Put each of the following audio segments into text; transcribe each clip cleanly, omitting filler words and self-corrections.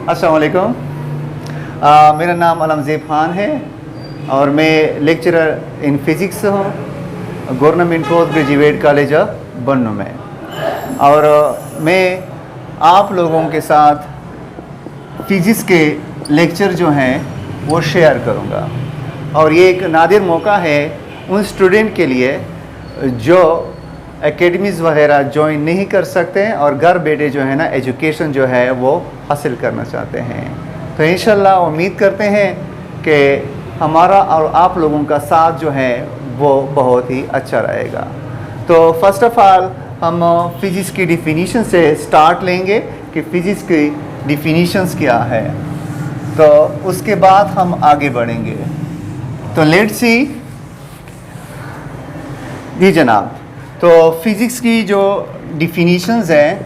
अस्सलाम वालेकुम। मेरा नाम अलमज़ेब ख़ान है और मैं लेक्चरर इन फ़िज़िक्स हूँ गवर्नमेंट पोस्ट ग्रेजुएट कॉलेज बन्नू में। और मैं आप लोगों के साथ फ़िज़िक्स के लेक्चर जो हैं वो शेयर करूँगा। और ये एक नादिर मौका है उन स्टूडेंट के लिए जो एकेडमीज़ वगैरह ज्वाइन नहीं कर सकते हैं और घर बैठे जो है ना एजुकेशन जो है वो हासिल करना चाहते हैं। तो इंशाल्लाह उम्मीद करते हैं कि हमारा और आप लोगों का साथ जो है वो बहुत ही अच्छा रहेगा। तो फर्स्ट ऑफ़ ऑल हम फ़िज़िक्स की डिफिनीशन से स्टार्ट लेंगे कि फ़िज़िक्स की डिफिनीशंस क्या है, तो उसके बाद हम आगे बढ़ेंगे। तो लेट्स सी जी जनाब। तो फ़िज़िक्स की जो डिफिनीशंस हैं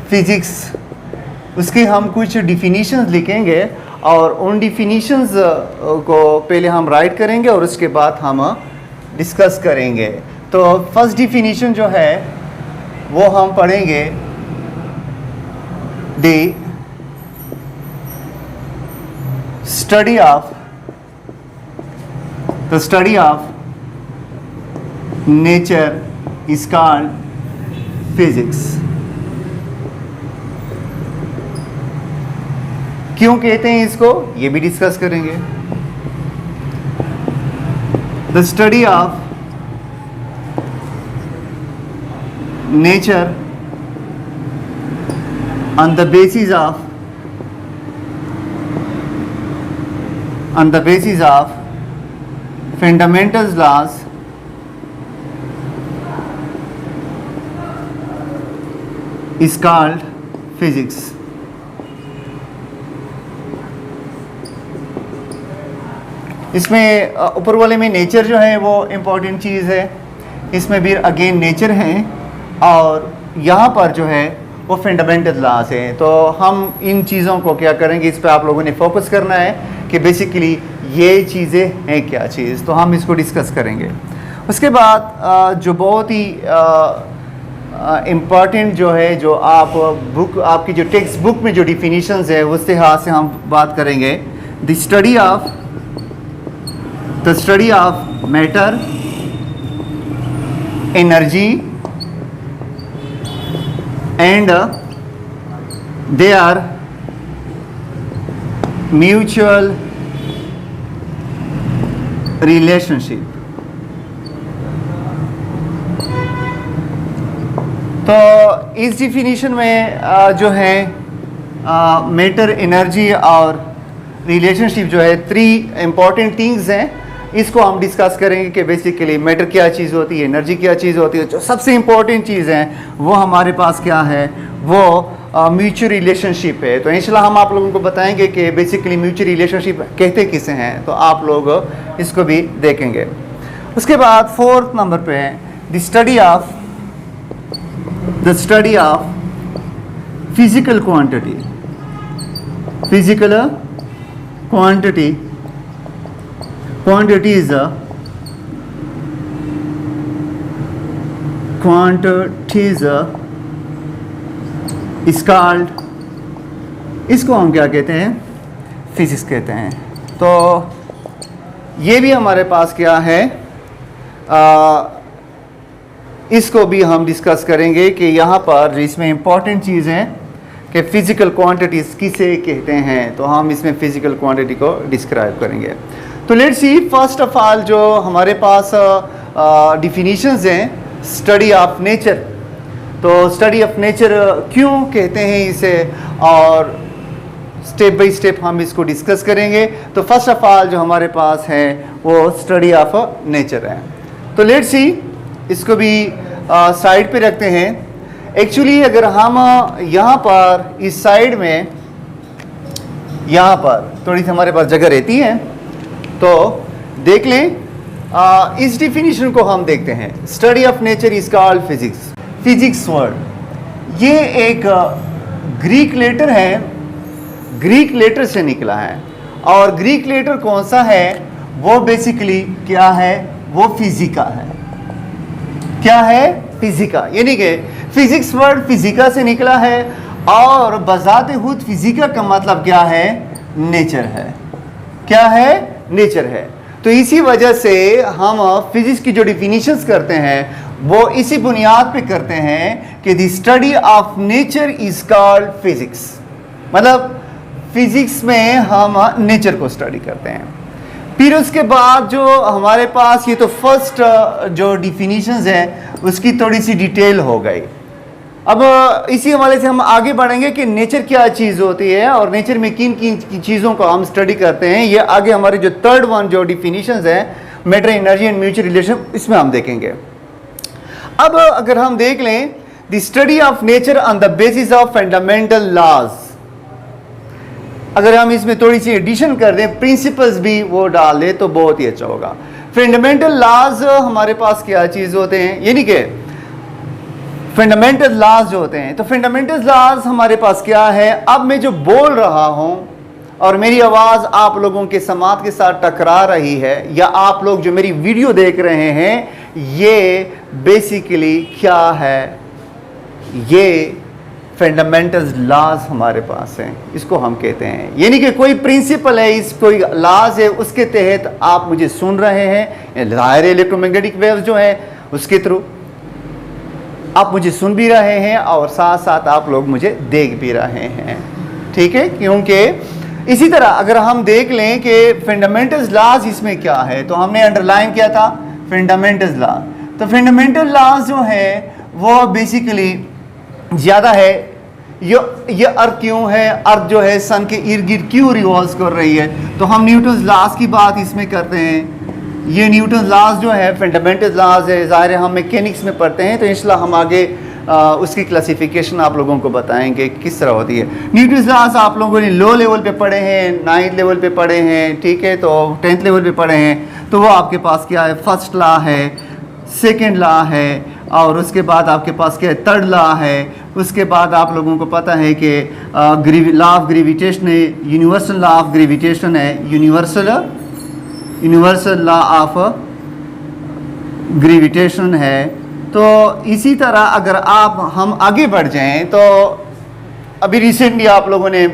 फ़िज़िक्स, उसकी हम कुछ डिफिनीशंस लिखेंगे और उन डिफिनीशंस को पहले हम राइट करेंगे और उसके बाद हम डिस्कस करेंगे। तो फर्स्ट डिफिनीशन जो है वो हम पढ़ेंगे the study of nature is called physics. क्यों कहते हैं इसको, ये भी डिस्कस करेंगे। The study of nature on the basis of fundamental laws is called physics। इसमें ऊपर वाले में नेचर जो है वो इम्पोर्टेंट चीज़ है, इसमें भी अगेन नेचर है और यहाँ पर जो है वो फंडामेंटल लॉज हैं। तो हम इन चीज़ों को क्या करेंगे, इस पे आप लोगों ने फोकस करना है कि बेसिकली ये चीज़ें हैं क्या चीज़, तो हम इसको डिस्कस करेंगे। उसके बाद जो बहुत ही इम्पॉर्टेंट जो है, जो आप बुक आपकी जो टेक्स्ट बुक में जो डिफिनीशंस है उस लिहाज से हम बात करेंगे। The study of matter, energy and their mutual relationship। तो इस डिफिनीशन में जो है मैटर, एनर्जी और रिलेशनशिप जो है 3 इम्पॉर्टेंट थिंग्स हैं। इसको हम डिस्कस करेंगे कि बेसिकली मैटर क्या चीज़ होती है, एनर्जी क्या चीज़ होती है। जो सबसे इम्पॉर्टेंट चीज़ है वो हमारे पास क्या है, वो म्यूचुअल रिलेशनशिप है। तो इंशाल्लाह हम आप लोगों को बताएंगे कि बेसिकली म्यूचुअल रिलेशनशिप कहते किसे हैं, तो आप लोग इसको भी देखेंगे। उसके बाद 4th नंबर पे है the study of physical quantity. Quantities is called, इसको हम क्या कहते हैं, फिजिक्स कहते हैं। तो ये भी हमारे पास क्या है, इसको भी हम डिस्कस करेंगे कि यहाँ पर इसमें इम्पॉर्टेंट चीज़ है कि फ़िज़िकल क्वांटिटीज़ किसे कहते हैं। तो हम इसमें फ़िज़िकल क्वांटिटी को डिस्क्राइब करेंगे। तो let's see first of all जो हमारे पास डिफिनीशंस हैं स्टडी ऑफ नेचर। तो स्टडी ऑफ नेचर क्यों कहते हैं इसे, और स्टेप बाय स्टेप हम इसको डिस्कस करेंगे। तो फर्स्ट ऑफ ऑल जो हमारे पास है वो स्टडी ऑफ नेचर है। तो लेट्स सी इसको भी साइड पे रखते हैं। एक्चुअली अगर हम यहाँ पर इस साइड में, यहाँ पर थोड़ी सी हमारे पास जगह रहती है, तो देख लें इस डिफिनीशन को हम देखते हैं। Study of nature is called physics. Physics word ये एक ग्रीक लेटर है, ग्रीक लेटर से निकला है। और ग्रीक लेटर कौन सा है, वो बेसिकली क्या है, वो फिजिका है। क्या है, फिजिका, यानी कि फिजिक्स वर्ड फिजिका से निकला है और बजाते खुद फिजिका का मतलब क्या है? नेचर है। क्या है? नेचर है। तो इसी वजह से हम फिजिक्स की जो डिफिनीशंस करते हैं वो इसी बुनियाद पे करते हैं कि the study of nature is called physics. मतलब फिजिक्स में हम नेचर को स्टडी करते हैं। फिर उसके बाद जो हमारे पास ये तो फर्स्ट जो डिफिनीशंस है उसकी थोड़ी सी डिटेल हो गई। अब इसी हवाले से हम आगे बढ़ेंगे कि नेचर क्या चीज़ होती है और नेचर में किन किन चीज़ों को हम स्टडी करते हैं। ये आगे हमारे जो थर्ड वन जो डिफिनीशंस है matter, energy and mutual relation, इसमें हम देखेंगे। अब अगर हम देख लें the study of nature on the basis of fundamental laws, अगर हम इसमें थोड़ी सी एडिशन कर दें, प्रिंसिपल्स भी वो डाल दें तो बहुत ही अच्छा होगा। फंडामेंटल लॉज हमारे पास क्या चीज़ होते हैं, यानी कि फंडामेंटल लॉज जो होते हैं, तो फंडामेंटल लॉज हमारे पास क्या है। अब मैं जो बोल रहा हूं और मेरी आवाज़ आप लोगों के समात के साथ टकरा रही है या आप लोग जो मेरी वीडियो देख रहे हैं, ये बेसिकली क्या है? ये फंडामेंटल लॉज हमारे पास हैं, इसको हम कहते हैं। यानी कि कोई प्रिंसिपल है, इस कोई लॉज है, उसके तहत आप मुझे सुन रहे हैं। ज़ाहिर इलेक्ट्रोमैग्नेटिक वेव्स जो है उसके थ्रू आप मुझे सुन भी रहे हैं और साथ साथ आप लोग मुझे देख भी रहे हैं, ठीक है। क्योंकि इसी तरह अगर हम देख लें कि फंडामेंटल लॉज इसमें क्या है, तो हमने अंडरलाइन किया था फंडामेंटल लॉज। तो फंडामेंटल लॉज जो है वो बेसिकली ज़्यादा है। ये अर्थ क्यों है, अर्थ जो है सन के इर्द गिर्द क्यों रिवॉल्व कर रही है, तो हम न्यूटन लॉज की बात इसमें करते हैं। ये न्यूटन लॉज जो है फंडामेंटल लॉज है। ज़ाहिर है हम मैकेनिक्स में पढ़ते हैं तो इंशाल्लाह हम आगे उसकी क्लासिफिकेशन आप लोगों को बताएंगे किस तरह होती है। न्यूटन लॉज आप लोगों ने लो लेवल पे पढ़े हैं, 9th लेवल पे पढ़े हैं, ठीक है, तो 10th लेवल पे पढ़े हैं। तो वो आपके पास क्या है, फर्स्ट लॉ है, सेकेंड लॉ है, और उसके बाद आपके पास क्या है, थर्ड लॉ है। उसके बाद आप लोगों को पता है कि लॉ ऑफ ग्रेविटेशन है, यूनिवर्सल लॉ ऑफ ग्रेविटेशन है, यूनिवर्सल लॉ ऑफ ग्रेविटेशन है। तो इसी तरह अगर हम आगे बढ़ जाएं तो अभी रिसेंटली आप लोगों ने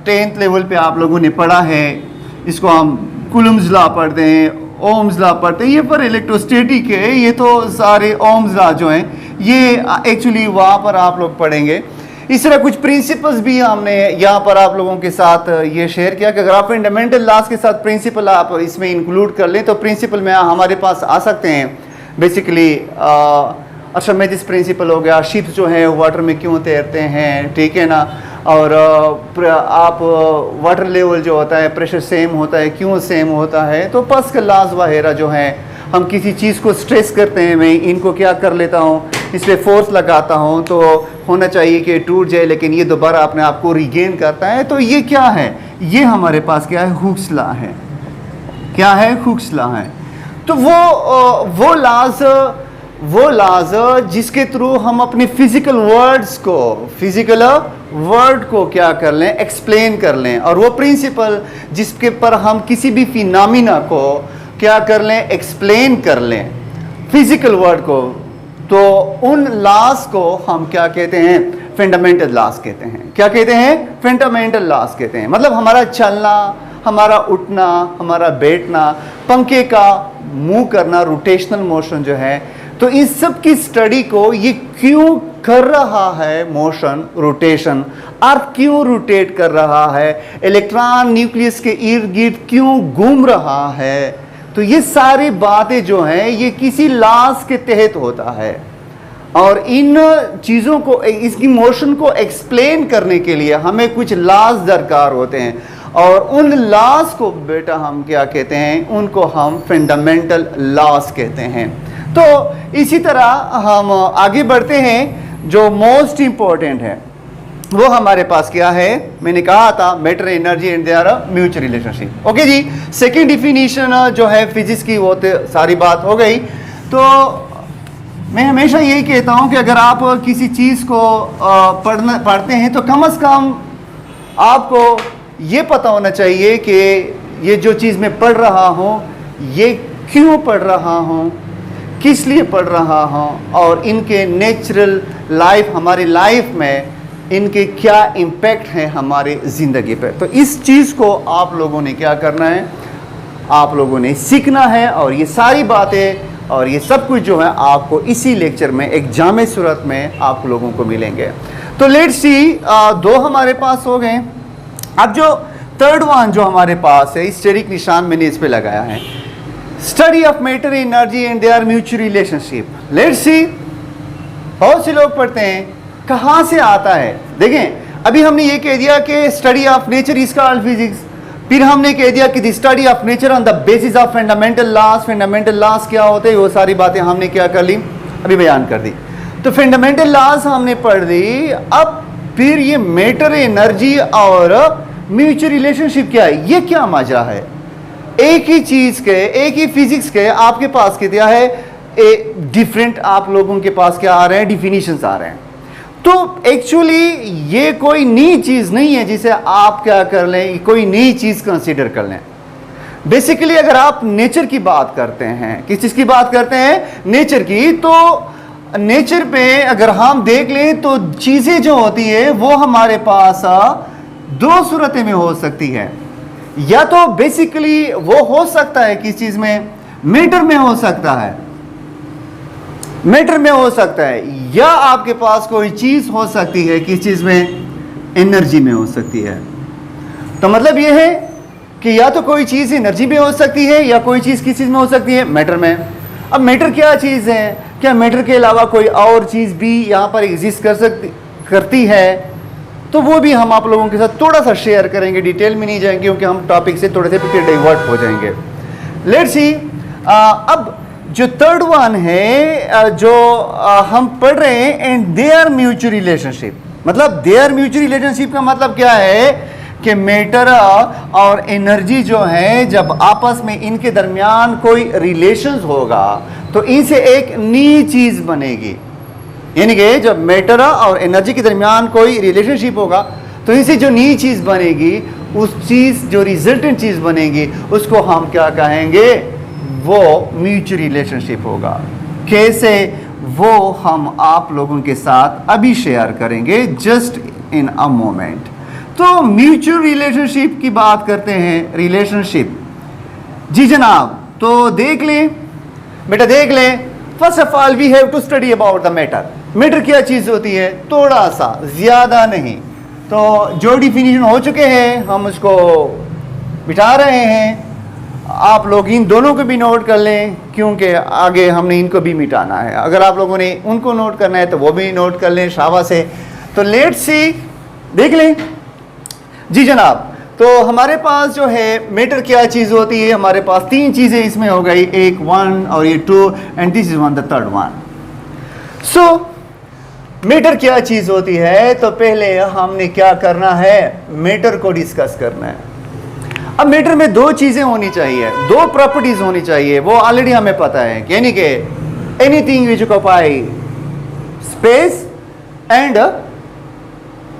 10th लेवल पे आप लोगों ने पढ़ा है, इसको हम कूलम्स लॉ पढ़ते हैं, ओम्स लॉ पढ़ते हैं। ये पर इलेक्ट्रोस्टैटिक है, ये तो सारे ओम्स लॉ जो हैं ये एक्चुअली वहाँ पर आप लोग पढ़ेंगे। इस तरह कुछ प्रिंसिपल्स भी हमने यहाँ पर आप लोगों के साथ ये शेयर किया कि अगर आप फंडामेंटल लॉज के साथ प्रिंसिपल आप इसमें इंक्लूड कर लें तो प्रिंसिपल में हमारे पास आ सकते हैं। बेसिकली आर्किमिडीज प्रिंसिपल हो गया, शिप्स जो है वाटर में क्यों तैरते हैं, ठीक है ना, और आप वाटर लेवल जो होता है प्रेशर सेम होता है, क्यों सेम होता है। तो पास्कल लॉज वगैरह जो हैं, हम किसी चीज़ को स्ट्रेस करते हैं, मैं इनको क्या कर लेता हूँ, इस पर फोर्स लगाता हूँ तो होना चाहिए कि टूट जाए, लेकिन ये दोबारा अपने आप को रिगेन करता है। तो ये क्या है, ये हमारे पास क्या है, हुक्स लॉ है। क्या है, हुक्स लॉ है। तो वो लॉज जिसके थ्रू हम अपने फिजिकल वर्ड को क्या कर लें, एक्सप्लेन कर लें, और वो प्रिंसिपल जिसके पर हम किसी भी फिनोमिना को क्या कर लें, एक्सप्लेन कर लें, फिजिकल वर्ड को, तो उन लॉज को हम क्या कहते हैं, फंडामेंटल लॉज कहते हैं। क्या कहते हैं, फंडामेंटल लॉज कहते हैं। मतलब हमारा चलना, हमारा उठना, हमारा बैठना, पंखे का मूव करना, रोटेशनल मोशन जो है, तो इस सब की स्टडी को ये क्यों कर रहा है, मोशन, रोटेशन, अर्थ क्यों रोटेट कर रहा है, इलेक्ट्रॉन न्यूक्लियस के इर्द गिर्द क्यों घूम रहा है, तो ये सारी बातें जो हैं ये किसी लॉज के तहत होता है। और इन चीज़ों को, इसकी मोशन को एक्सप्लेन करने के लिए हमें कुछ लॉज दरकार होते हैं, और उन लॉज को बेटा हम क्या कहते हैं, उनको हम फंडामेंटल लॉज कहते हैं। तो इसी तरह हम आगे बढ़ते हैं। जो मोस्ट इंपॉर्टेंट है वो हमारे पास क्या है, मैंने कहा था matter, energy and their mutual relationship. Okay जी, सेकंड डिफिनीशन जो है फिजिक्स की, वो तो सारी बात हो गई। तो मैं हमेशा यही कहता हूं कि अगर आप किसी चीज़ को पढ़ते हैं तो कम से कम आपको ये पता होना चाहिए कि ये जो चीज़ मैं पढ़ रहा हूँ ये क्यों पढ़ रहा हूँ, किस लिए पढ़ रहा हूँ, और इनके नेचुरल लाइफ, हमारी लाइफ में इनके क्या इम्पैक्ट हैं हमारे ज़िंदगी पर। तो इस चीज़ को आप लोगों ने क्या करना है, आप लोगों ने सीखना है, और ये सारी बातें और ये सब कुछ जो है आपको इसी लेक्चर में एक जामे सूरत में आप लोगों को मिलेंगे। तो लेट्स सी, दो हमारे पास हो गए। अब जो थर्ड वन जो हमारे पास है, स्टेरिक निशान मैंने इस पे लगाया है, study of matter energy and their mutual relationship. Let's see, बहुत से लोग पढ़ते हैं कहाँ से आता है। देखें, अभी हमने ये कह दिया कि study of nature is called physics, फिर हमने कह दिया कि the study of nature on the basis of fundamental laws. Fundamental laws क्या होते हैं, वो सारी बातें हमने क्या कर ली, अभी बयान कर दी। तो फंडामेंटल लॉज हमने पढ़ दी। अब फिर ये मैटर एनर्जी और म्यूचुअल रिलेशनशिप क्या है, ये क्या माजरा है। एक ही चीज के, एक ही फिजिक्स के आपके पास क्या है, डिफरेंट आप लोगों के पास क्या आ रहे हैं, डिफिनीशंस आ रहे हैं। तो एक्चुअली ये कोई नई चीज नहीं है जिसे आप क्या कर लें, कोई नई चीज कंसीडर कर लें। बेसिकली अगर आप नेचर की बात करते हैं, किस चीज की बात करते हैं, नेचर की, तो नेचर पे अगर हम देख लें तो चीजें जो होती है वो हमारे पास दो सूरतें में हो सकती है। या तो बेसिकली वो हो सकता है किस चीज में, मैटर में हो सकता है, मैटर में हो सकता है, या आपके पास कोई चीज हो सकती है किस चीज में, एनर्जी में हो सकती है। तो मतलब यह है कि या तो कोई चीज एनर्जी में हो सकती है या कोई चीज किस चीज में हो सकती है, मैटर में। अब मैटर क्या चीज है, क्या मैटर के अलावा कोई और चीज भी यहां पर एग्जिस्ट करती है, तो वो भी हम आप लोगों के साथ थोड़ा सा शेयर करेंगे, डिटेल में नहीं जाएंगे क्योंकि हम टॉपिक से थोड़े से फिर डाइवर्ट हो जाएंगे। लेट्स सी, अब जो थर्ड वन है जो हम पढ़ रहे हैं, एंड देयर म्यूचुअल रिलेशनशिप। मतलब देयर म्यूचुअल रिलेशनशिप का मतलब क्या है कि मैटर और एनर्जी जो है जब आपस में इनके दरमियान कोई रिलेशंस होगा तो इनसे एक नई चीज बनेगी। यानी कि जब मैटर और एनर्जी के दरमियान कोई रिलेशनशिप होगा तो इनसे जो नई चीज बनेगी, उस चीज जो रिजल्टेंट चीज बनेगी उसको हम क्या कहेंगे, वो म्यूचुअल रिलेशनशिप होगा। कैसे, वो हम आप लोगों के साथ अभी शेयर करेंगे, जस्ट इन अ मोमेंट। तो म्यूचुअल रिलेशनशिप की बात करते हैं, रिलेशनशिप जी जनाब। तो देख लें बेटा, देख लें, first of all we have to study about the matter. Matter क्या चीज होती है, थोड़ा सा, ज्यादा नहीं। तो जो डिफिनीशन हो चुके हैं हम उसको बिठा रहे हैं, आप लोग इन दोनों को भी नोट कर लें क्योंकि आगे हमने इनको भी मिटाना है। अगर आप लोगों ने उनको नोट करना है तो वो भी नोट कर लें, शाबाश से। तो लेट्स सी, देख लें जी जनाब। तो हमारे पास जो है मैटर क्या चीज़ होती है, हमारे पास तीन चीज़ें इसमें हो गई, एक वन और ये two, and this is one the third one. So matter क्या चीज़ होती है, तो पहले हमने क्या करना है, मैटर को डिस्कस करना है। अब मैटर में दो चीजें होनी चाहिए, दो प्रॉपर्टीज होनी चाहिए, वो ऑलरेडी हमें पता है, यानी कि anything which occupy space and,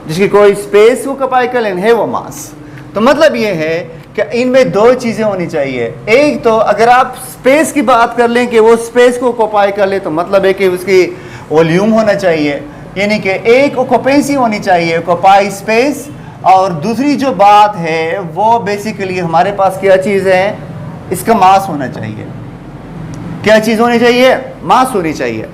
जिसकी कोई स्पेस ऑक्यूपाई कर लेन है वो मास। तो मतलब ये है कि इनमें दो चीजें होनी चाहिए। एक तो अगर आप स्पेस की बात कर लें कि वो स्पेस को ऑक्यूपाई कर ले, तो मतलब है कि उसकी वॉल्यूम होना चाहिए, यानी कि एक ऑक्यूपेंसी होनी चाहिए, ऑक्यूपाई स्पेस। और दूसरी जो बात है वो बेसिकली हमारे पास क्या चीज़ है, इसका मास होना चाहिए। क्या चीज़ होनी चाहिए, मास होनी चाहिए।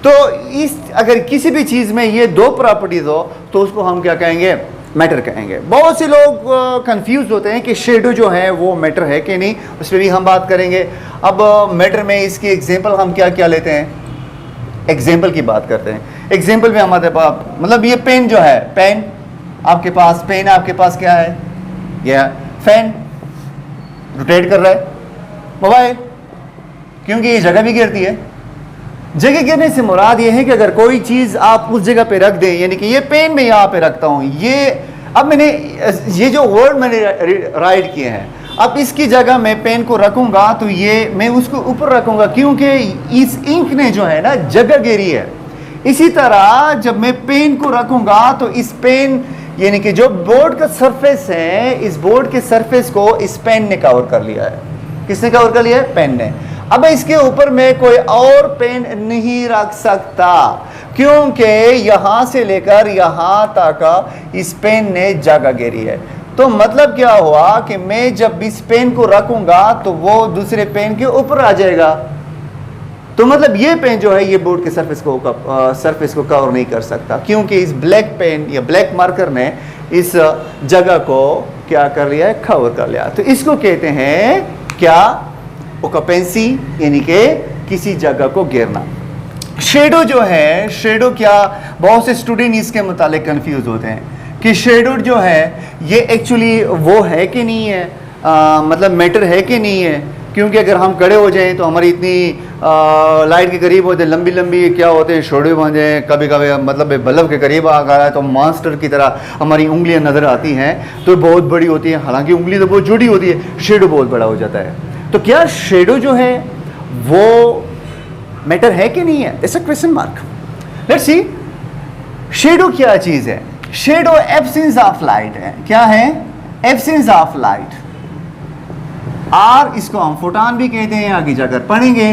तो इस अगर किसी भी चीज़ में ये दो प्रॉपर्टीज हो तो उसको हम क्या कहेंगे, मैटर कहेंगे। बहुत से लोग कंफ्यूज होते हैं कि शेडो जो है वो मैटर है कि नहीं, उस पर भी हम बात करेंगे। अब मैटर में इसकी एग्जांपल हम क्या क्या लेते हैं, एग्जांपल की बात करते हैं। एग्जांपल में हमारे पास मतलब ये पेन जो है, पेन आपके पास, पेन आपके पास क्या है, यह फैन रोटेट कर रहा है। मोबाइल, क्योंकि ये जगह भी गिरती है। जगह गिरने से मुराद ये है कि अगर कोई चीज़ आप उस जगह पे रख दें, यानी कि ये पेन मैं यहाँ पे रखता हूँ, ये अब मैंने ये जो वर्ड मैंने राइट किए हैं, अब इसकी जगह मैं पेन को रखूँगा तो ये मैं उसको ऊपर रखूँगा क्योंकि इस इंक ने जो है ना जगह गिरी है। इसी तरह जब मैं पेन को रखूँगा तो इस पेन यानी कि जो बोर्ड का सरफेस है, इस बोर्ड के सरफेस को इस पेन ने कवर कर लिया है। किसने कवर कर लिया है, पेन ने। अब इसके ऊपर मैं कोई और पेन नहीं रख सकता, क्योंकि यहां से लेकर यहां तक इस पेन ने जगह घेरी है। तो मतलब क्या हुआ कि मैं जब इस पेन को रखूंगा तो वो दूसरे पेन के ऊपर आ जाएगा। तो मतलब ये पेन जो है ये बोर्ड के सरफेस को कवर नहीं कर सकता, क्योंकि इस ब्लैक पेन या ब्लैक मार्कर ने इस जगह को क्या कर लिया है, कवर कर लिया। तो इसको कहते हैं क्या, ओक्यूपेंसी, यानी कि किसी जगह को घेरना। शेडो जो है, शेडो क्या, बहुत से स्टूडेंट इसके मुतालिक कंफ्यूज होते हैं कि शेडो जो है ये एक्चुअली वो है कि नहीं है, मतलब मैटर है कि नहीं है। क्योंकि अगर हम खड़े हो जाएं तो हमारी इतनी लाइट के करीब होते हैं, लंबी लंबी क्या होते हैं, शेडो बन जाए, कभी कभी मतलब बल्ब के करीब आ गया है तो मॉन्स्टर की तरह हमारी उंगलियां नज़र आती हैं, तो बहुत बड़ी होती है, हालांकि उंगली तो बहुत छोटी होती है, शेडो बहुत बड़ा हो जाता है। तो क्या शेडो जो है वो मैटर है कि नहीं है, it's a question mark. Let's see, shadow क्या चीज़ है। शेडो एब्सेंस ऑफ लाइट है। क्या है, एब्सेंस ऑफ लाइट। आर इसको हम फोटॉन भी कहते हैं, आगे जाकर पढ़ेंगे।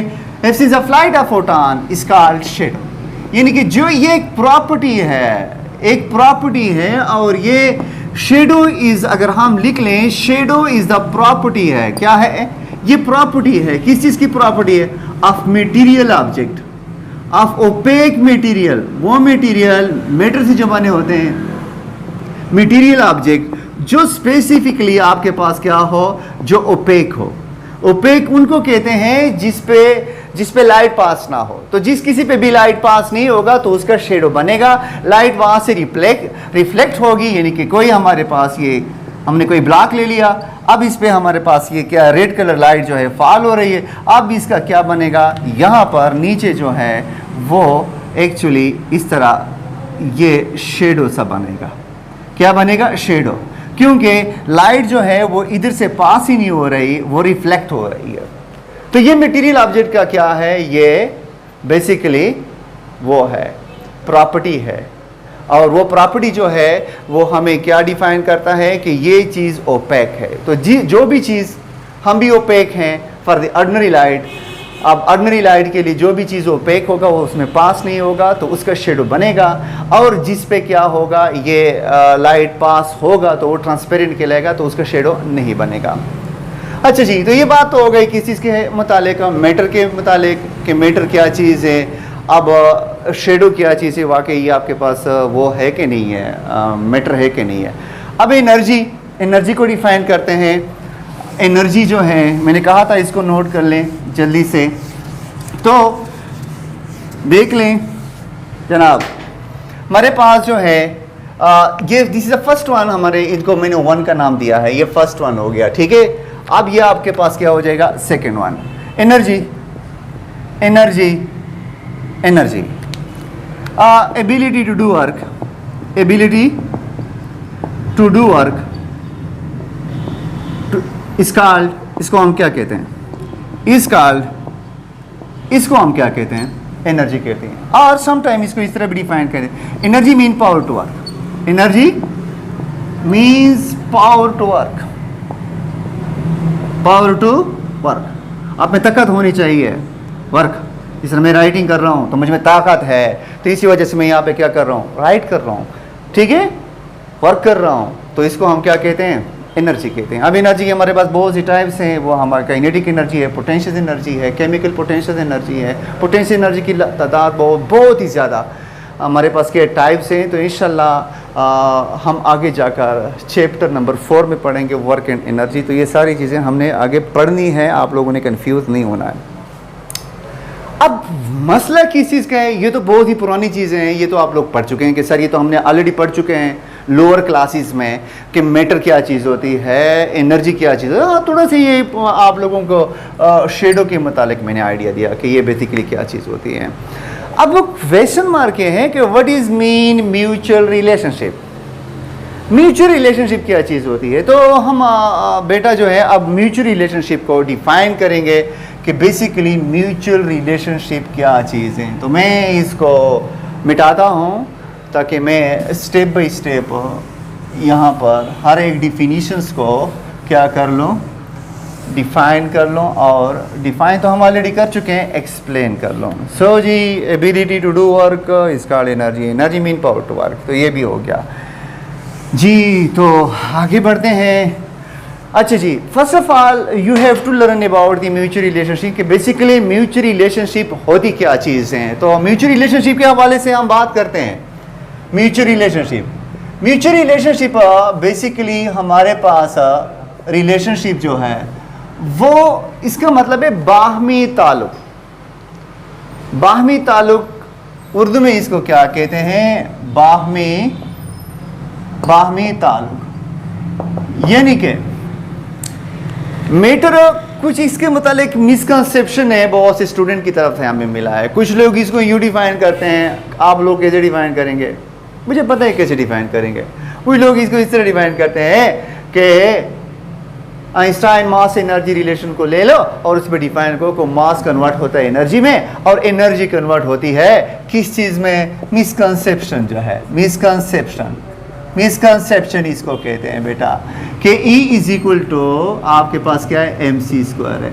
Absence of light of photon is called shadow. यानी कि जो ये एक प्रॉपर्टी है, एक प्रॉपर्टी है, और ये शेडो इज, अगर हम लिख लें, शेडो इज द प्रॉपर्टी है। क्या है ये प्रॉपर्टी है, किस चीज की प्रॉपर्टी है, of material object, of opaque material. वो मटेरियल मैटर से जो बने होते हैं, मटेरियल ऑब्जेक्ट जो स्पेसिफिकली आपके पास क्या हो, जो ओपेक हो। ओपेक उनको कहते हैं जिस पे लाइट पास ना हो। तो जिस किसी पे भी लाइट पास नहीं होगा तो उसका शेडो बनेगा, लाइट वहां से रिफ्लेक्ट होगी। यानी कि कोई हमारे पास ये, हमने कोई ब्लॉक ले लिया, अब इस पे हमारे पास ये क्या, रेड कलर लाइट जो है फॉल हो रही है। अब इसका क्या बनेगा, यहाँ पर नीचे जो है वो एक्चुअली इस तरह ये शेडो सा बनेगा। क्या बनेगा, शेडो, क्योंकि लाइट जो है वो इधर से पास ही नहीं हो रही, वो रिफ्लेक्ट हो रही है। तो ये मटेरियल ऑब्जेक्ट का क्या है, ये बेसिकली वो है, प्रॉपर्टी है। और वो प्रॉपर्टी जो है वो हमें क्या डिफाइन करता है कि ये चीज़ ओपेक है। तो जो भी चीज़, हम भी ओपेक हैं फॉर द ऑर्डिनरी लाइट। अब ऑर्डिनरी लाइट के लिए जो भी चीज़ ओपेक होगा वो उसमें पास नहीं होगा तो उसका शेडो बनेगा, और जिस पे क्या होगा, ये लाइट पास होगा तो वो ट्रांसपेरेंट कहलाएगा, तो उसका शेडो नहीं बनेगा। अच्छा जी, तो ये बात तो हो गई किस चीज़ के मुतालिक, मैटर के मुतालिक, कि मैटर क्या चीज़ है। अब शेडो क्या चीज़ है, वाकई ये आपके पास वो है कि नहीं है, मैटर है कि नहीं है। अब एनर्जी को डिफाइन करते हैं। एनर्जी जो है, मैंने कहा था इसको नोट कर लें जल्दी से, तो देख लें जनाब, हमारे पास जो है ये this is the first one, हमारे इनको मैंने वन का नाम दिया है, ये फर्स्ट वन हो गया, ठीक है। अब ये आपके पास क्या हो जाएगा, second one. Energy ability to do work, ability to do work is called, इसको हम क्या कहते हैं, इज कॉल्ड, इसको हम क्या कहते हैं, एनर्जी कहते हैं। और समटाइम इसको इस तरह भी डिफाइन करते हैं, energy mean power to work, energy means power to work, power to work. आप में ताकत होनी चाहिए, वर्क, इस तरह मैं राइटिंग कर रहा हूँ तो मुझ में ताकत है, तो इसी वजह से मैं यहाँ पे क्या कर रहा हूँ, राइट कर रहा हूँ, ठीक है, वर्क कर रहा हूँ, तो इसको हम क्या कहते हैं, एनर्जी कहते हैं। अब एनर्जी के हमारे पास बहुत सी टाइप्स हैं, वो हमारे काइनेटिक एनर्जी है, पोटेंशियल एनर्जी है, केमिकल पोटेंशियल एनर्जी है। पोटेंशियल एनर्जी की तादाद बहुत ही ज़्यादा हमारे पास के टाइप्स हैं। तो इंशाल्लाह हम आगे जाकर चैप्टर नंबर 4 में पढ़ेंगे वर्क एंड एनर्जी। तो ये सारी चीज़ें हमने आगे पढ़नी है, आप लोगों ने कन्फ्यूज़ नहीं होना है। अब मसला किस चीज़ का है, ये तो बहुत ही पुरानी चीज़ें हैं, ये तो आप लोग पढ़ चुके हैं कि सर ये तो हमने ऑलरेडी पढ़ चुके हैं लोअर क्लासेस में कि मैटर क्या चीज़ होती है, एनर्जी क्या चीज़ है। हाँ, थोड़ा सा ये आप लोगों को शेडो के मुतालिक मैंने आइडिया दिया कि ये बेसिकली क्या चीज़ होती है। अब वो क्वेश्चन मार्क ये है कि what is mean mutual relationship, mutual relationship क्या चीज़ होती है। तो हम बेटा जो है अब म्यूचुअल रिलेशनशिप को डिफाइन करेंगे कि बेसिकली म्यूचुअल रिलेशनशिप क्या चीज़ है। तो मैं इसको मिटाता हूँ ताकि मैं स्टेप बाय स्टेप यहाँ पर हर एक डिफिनीशंस को क्या कर लूँ, डिफाइन कर लो, और डिफाइन तो हम ऑलरेडी कर चुके हैं, एक्सप्लेन कर लो। सो जी ability to do work is called energy, energy mean power to work, तो ये भी हो गया जी। तो आगे बढ़ते हैं। अच्छा जी, first of all you have to learn about the mutual relationship, कि बेसिकली म्यूचुअल रिलेशनशिप होती क्या चीज़ हैं। तो म्यूचुअल रिलेशनशिप के हवाले से हम बात करते हैं। म्यूचुअल रिलेशनशिप बेसिकली हमारे पास रिलेशनशिप जो है वो, इसका मतलब है बाहमी ताल्लुक। बाहमी ताल्लुक उर्दू में इसको क्या कहते हैं, बाहमी ताल्लुक। यानी कि मैटर कुछ इसके मुतालिक मिसकंसेप्शन है बहुत से स्टूडेंट की तरफ से हमें मिला है। कुछ लोग इसको यूँ डिफाइन करते हैं, आप लोग कैसे डिफाइन करेंगे मुझे पता है कैसे डिफाइन करेंगे। कुछ लोग इसको इस तरह डिफाइन करते हैं कि आइंस्टाइन मास एनर्जी रिलेशन को ले लो और उस पर डिफाइन करो को मास कन्वर्ट होता है एनर्जी में और एनर्जी कन्वर्ट होती है किस चीज़ में, मिसकंसेप्शन जो है, मिसकंसेप्शन इसको कहते हैं बेटा, कि E इज इक्वल टू आपके पास क्या है, mc² है।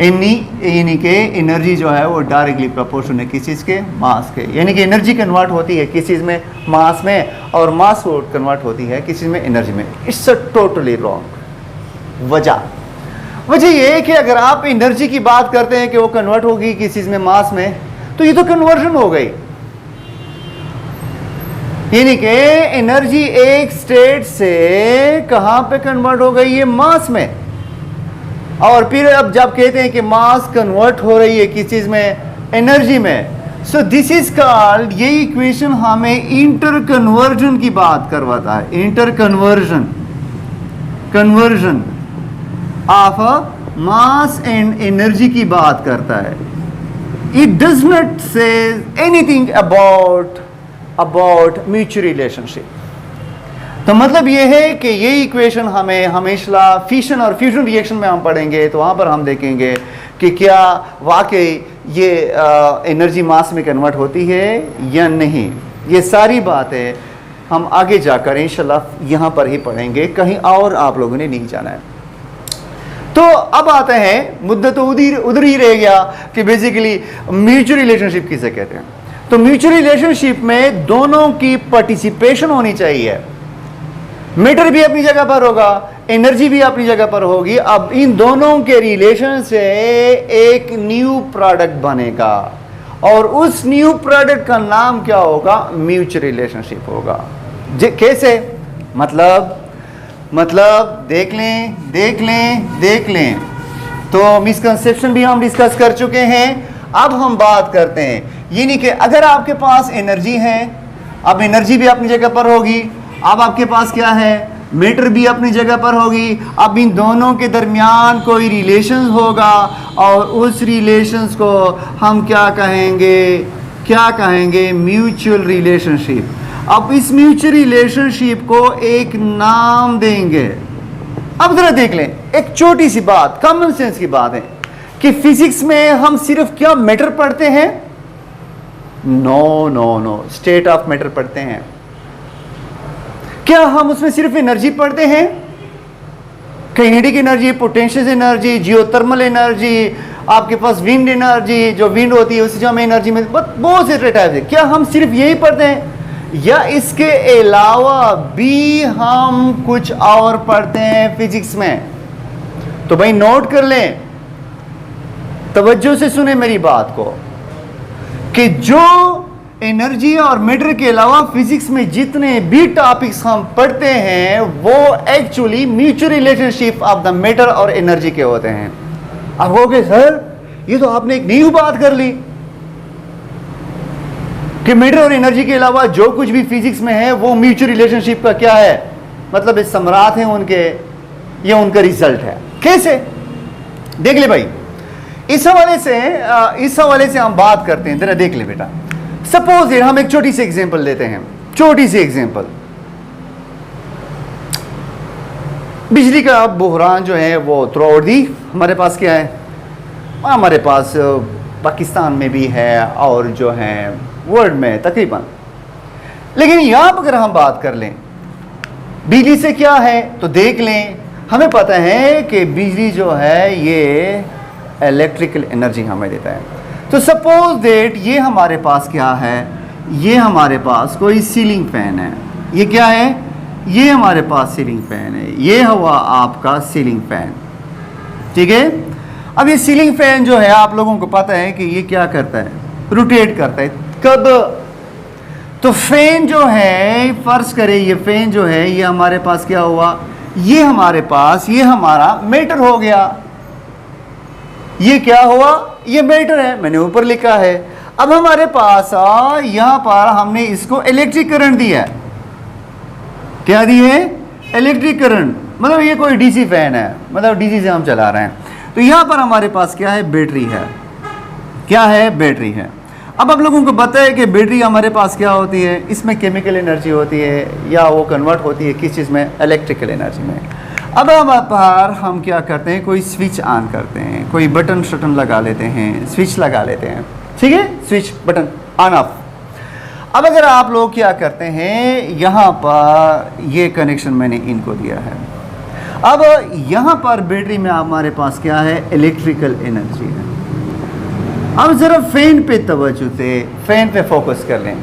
यानी कि एनर्जी जो है वो डायरेक्टली प्रोपोर्शनल है किस चीज़ के, मास के। यानी कि एनर्जी कन्वर्ट होती है किस चीज़ में, मास में, और मास कन्वर्ट होती है किस चीज़ में, एनर्जी में। It's totally wrong. वजह ये है कि अगर आप एनर्जी की बात करते हैं कि वो कन्वर्ट होगी किस चीज़ में, मास में, तो ये तो कन्वर्जन हो गई। यानी कि एनर्जी एक स्टेट से कहां पे कन्वर्ट हो गई है, मास में। और फिर अब जब कहते हैं कि मास कन्वर्ट हो रही है किस चीज में, एनर्जी में, सो दिस इज कॉल्ड, ये इक्वेशन हमें इंटर कन्वर्जन की बात करवाता है। Inter conversion of mass and energy की बात करता है। It does not say anything about mutual relationship. तो मतलब ये है कि ये इक्वेशन हमें हमेशा फिशन और फ्यूजन रिएक्शन में हम पढ़ेंगे, तो वहाँ पर हम देखेंगे कि क्या वाकई ये एनर्जी मास में कन्वर्ट होती है या नहीं। ये सारी बातें हम आगे जाकर इंशाल्लाह यहाँ पर ही पढ़ेंगे, कहीं और आप लोगों ने नहीं जाना है। तो अब आते हैं, मुद्दा तो उधर ही रह गया कि बेसिकली म्यूचुअल रिलेशनशिप किसे कहते हैं। तो म्यूचुअल रिलेशनशिप में दोनों की पार्टिसिपेशन होनी चाहिए। मैटर भी अपनी जगह पर होगा, एनर्जी भी अपनी जगह पर होगी। अब इन दोनों के रिलेशन से एक न्यू प्रोडक्ट बनेगा और उस न्यू प्रोडक्ट का नाम क्या होगा, म्यूचुअल रिलेशनशिप होगा। कैसे, मतलब देख लें। तो मिसकंसेप्शन भी हम डिस्कस कर चुके हैं। अब हम बात करते हैं, यानी कि अगर आपके पास एनर्जी है, अब एनर्जी भी अपनी जगह पर होगी। अब आपके पास क्या है, मैटर भी अपनी जगह पर होगी। अब इन दोनों के दरमियान कोई रिलेशंस होगा और उस रिलेशंस को हम क्या कहेंगे, म्यूचुअल रिलेशनशिप। अब इस म्यूचुअल रिलेशनशिप को एक नाम देंगे। अब जरा देख लें, एक छोटी सी बात, कॉमन सेंस की बात है कि फिजिक्स में हम सिर्फ क्या मैटर पढ़ते हैं, नो, स्टेट ऑफ मैटर पढ़ते हैं। क्या हम उसमें सिर्फ एनर्जी पढ़ते हैं, kinetic energy, potential energy, geothermal energy, आपके पास विंड एनर्जी, जो विंड होती है उसी जो हमें एनर्जी में बहुत से टाइप है। क्या हम सिर्फ यही पढ़ते हैं या इसके अलावा भी हम कुछ और पढ़ते हैं फिजिक्स में? तो भाई नोट कर लें, तवज्जो से सुने मेरी बात को, कि जो एनर्जी और मैटर के अलावा फिजिक्स में जितने भी टॉपिक्स हम पढ़ते हैं वो actually mutual relationship of the matter और एनर्जी के होते हैं। अब हो गए सर, ये तो आपने एक नई बात कर ली कि मैटर और एनर्जी के अलावा जो कुछ भी फिजिक्स में है वो म्यूचुअल रिलेशनशिप का क्या है, मतलब इस सम्राट हैं उनके, ये उनका रिजल्ट है। कैसे, देख ले भाई, इस हवाले से हम बात करते हैं। जरा देख ले बेटा, सपोज हम एक छोटी सी एग्जांपल लेते हैं, छोटी सी एग्जांपल। बिजली का बहरान जो है वो थ्रू आउट दी हमारे पास क्या है, हमारे पास पाकिस्तान में भी है और जो है वर्ल्ड में तकरीबन। लेकिन यहां पर अगर हम बात कर लें बिजली से क्या है, तो देख लें हमें पता है कि बिजली जो है ये इलेक्ट्रिकल एनर्जी हमें देता है। तो सपोज दैट ये हमारे पास क्या है, ये हमारे पास कोई सीलिंग फैन है। ये क्या है, ये हमारे पास सीलिंग फैन है, ये हुआ आपका सीलिंग फैन, ठीक है। अब ये सीलिंग फैन जो है आप लोगों को पता है कि ये क्या करता है, रोटेट करता है। कब, तो फैन जो है, फर्ज करें ये फैन जो है ये हमारे पास क्या हुआ, ये हमारे पास ये हमारा मीटर हो गया। ये क्या हुआ, ये मीटर है, मैंने ऊपर लिखा है। अब हमारे पास यहां पर हमने इसको इलेक्ट्रिक करंट दिया है। क्या दी है, इलेक्ट्रिक करंट, मतलब ये कोई डीसी फैन है, मतलब डीसी से हम चला रहे हैं। तो यहां पर हमारे पास क्या है, बैटरी है। क्या है, बैटरी है। अब आप लोगों को पता है कि बैटरी हमारे पास क्या होती है, इसमें केमिकल एनर्जी होती है या वो कन्वर्ट होती है किस चीज़ में, इलेक्ट्रिकल एनर्जी में। अब हम क्या करते हैं, कोई स्विच ऑन करते हैं, कोई बटन शटन लगा लेते हैं, स्विच लगा लेते हैं, ठीक है, स्विच बटन ऑन ऑफ। अब अगर आप लोग क्या करते हैं, यहाँ पर ये कनेक्शन मैंने इनको दिया है। अब यहाँ पर बैटरी में हमारे पास क्या है, इलेक्ट्रिकल एनर्जी है। अब ज़रा फैन पे तवज्जो दे, फैन पे फोकस कर लें।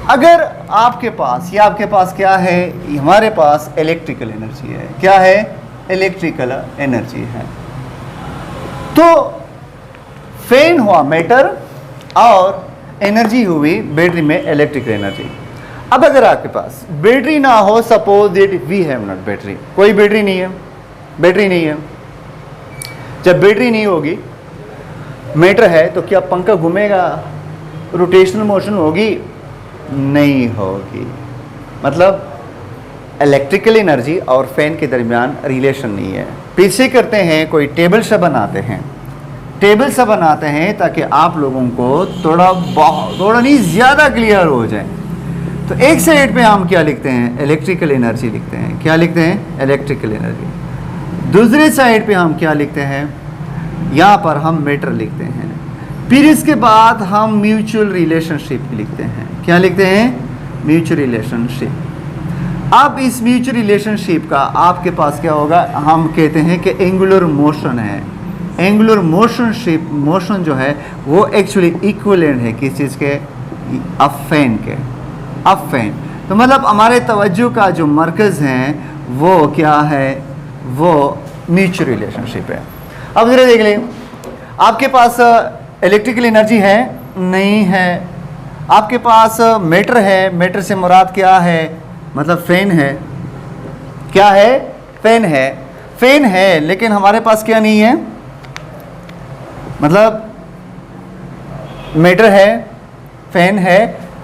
अगर आपके पास, ये आपके पास क्या है, हमारे पास इलेक्ट्रिकल एनर्जी है। क्या है, इलेक्ट्रिकल एनर्जी है। तो फैन हुआ मैटर और एनर्जी हुई बैटरी में इलेक्ट्रिकल एनर्जी। अब अगर आपके पास बैटरी ना हो, suppose that we have not battery, कोई बैटरी नहीं है, बैटरी नहीं है। जब बैटरी नहीं होगी, मैटर है, तो क्या पंखा घूमेगा, रोटेशनल मोशन होगी, नहीं होगी। मतलब इलेक्ट्रिकल एनर्जी और फैन के दरमियान रिलेशन नहीं है। पीछे करते हैं, कोई टेबल सा बनाते हैं, टेबल सा बनाते हैं ताकि आप लोगों को थोड़ा नहीं ज़्यादा क्लियर हो जाए। तो एक साइड पे हम क्या लिखते हैं, इलेक्ट्रिकल एनर्जी लिखते हैं। क्या लिखते हैं, इलेक्ट्रिकल एनर्जी। दूसरे साइड पे हम क्या लिखते हैं, यहाँ पर हम मैटर लिखते हैं। फिर इसके बाद हम म्यूचुअल रिलेशनशिप लिखते हैं। क्या लिखते हैं, म्यूचुअल रिलेशनशिप। अब इस म्यूचुअल रिलेशनशिप का आपके पास क्या होगा, हम कहते हैं कि एंगुलर मोशन है। एंगुलर मोशन जो है वो एक्चुअली इक्विवेलेंट है किस चीज़ के, अप फैन के, अप फैन। तो मतलब हमारे तवज्जो का जो मरकज़ हैं वो क्या है, वो म्यूचुअल रिलेशनशिप है। अब ज़रा देख लें, आपके पास इलेक्ट्रिकल एनर्जी है, नहीं है। आपके पास मैटर है, मैटर से मुराद क्या है, मतलब फैन है। क्या है, फैन है, फैन है, लेकिन हमारे पास क्या नहीं है, मतलब मैटर है, फैन है।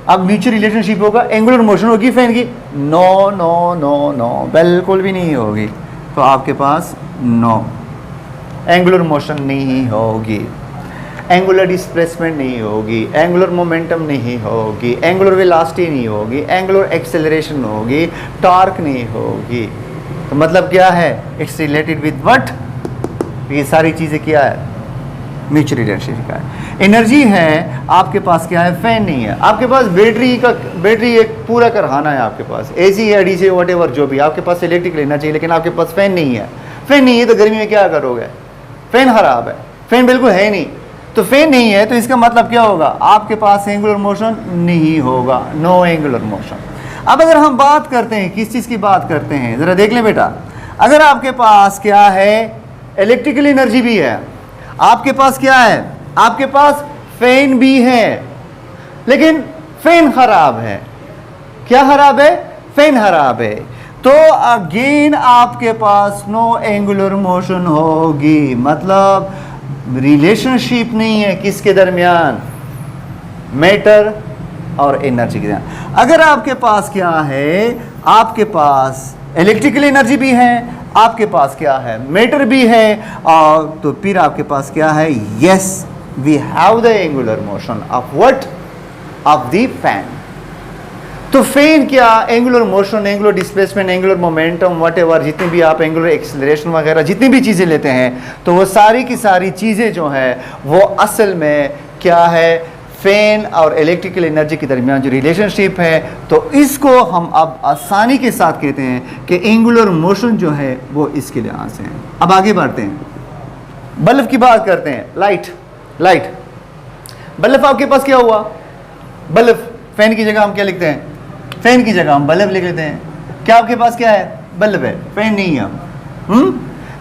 अब म्यूचुअल रिलेशनशिप होगा, एंगुलर मोशन होगी फैन की, नो नो नो नो, बिल्कुल भी नहीं होगी। तो आपके पास नो, एंगुलर मोशन नहीं होगी, एंगुलर डिस्प्लेसमेंट नहीं होगी, एंगुलर मोमेंटम नहीं होगी, एंगुलर वेलोसिटी नहीं होगी, एंगुलर एक्सेलरेशन होगी, टॉर्क नहीं होगी। तो मतलब क्या है, इट्स रिलेटेड विद व्हाट, ये सारी चीज़ें क्या है, म्यूचुअल रिलेशनशिप का है। एनर्जी है, आपके पास क्या है, फैन नहीं है। आपके पास बैटरी एक पूरा कारखाना है, आपके पास एसी है, डीसी, व्हाटएवर जो भी, आपके पास इलेक्ट्रिकल एनर्जी है, लेकिन आपके पास फैन नहीं है। फैन नहीं है तो गर्मी में क्या करोगे, फैन खराब है, फैन बिल्कुल है नहीं। तो फैन नहीं है तो इसका मतलब क्या होगा, आपके पास एंगुलर मोशन नहीं होगा, नो एंगुलर मोशन। अब अगर हम बात करते हैं, किस चीज़ की बात करते हैं, ज़रा देख लें बेटा। अगर आपके पास क्या है, इलेक्ट्रिकल एनर्जी भी है, आपके पास क्या है, आपके पास फैन भी है, लेकिन फैन खराब है। क्या खराब है, फैन खराब है। तो अगेन आपके पास नो एंगुलर मोशन होगी, मतलब रिलेशनशिप नहीं है किसके दरमियान, मैटर और एनर्जी के दरमियान। अगर आपके पास क्या है, आपके पास इलेक्ट्रिकल एनर्जी भी है, आपके पास क्या है, मैटर भी है, और तो फिर आपके पास क्या है, yes we have the angular motion of what, of the fan. तो फैन क्या, angular motion, angular displacement, angular momentum, whatever, जितनी भी आप एंगुलर एक्सेलरेशन वगैरह जितनी भी चीज़ें लेते हैं, तो वो सारी की सारी चीज़ें जो है वो असल में क्या है, फैन और इलेक्ट्रिकल एनर्जी के दरमियान जो रिलेशनशिप है, तो इसको हम अब आसानी के साथ कहते हैं कि एंगुलर मोशन जो है वो इसके लिहाज से है। अब आगे बढ़ते हैं, बल्ब की बात करते हैं। लाइट बल्ब आपके पास क्या हुआ? बल्ब। फैन की जगह हम क्या लिखते हैं? फैन की जगह हम बल्ब लिख लेते हैं। क्या आपके पास क्या है? बल्ब है, फैन नहीं है।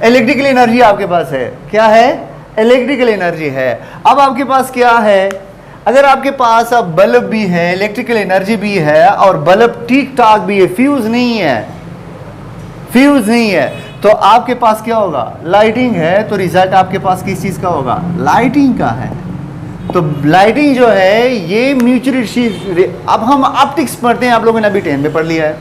इलेक्ट्रिकल एनर्जी आपके पास है, क्या है? इलेक्ट्रिकल एनर्जी है। अब आपके पास क्या है? अगर आपके पास अब बल्ब भी है, इलेक्ट्रिकल एनर्जी भी है और बल्ब ठीक ठाक भी है, फ्यूज नहीं है, तो आपके पास क्या होगा? लाइटिंग है, तो रिजल्ट आपके पास किस चीज का होगा? लाइटिंग का है। तो लाइटिंग जो है ये म्यूचुअल। अब हम ऑप्टिक्स पढ़ते हैं, आप लोगों ने अभी 10 में पढ़ लिया है,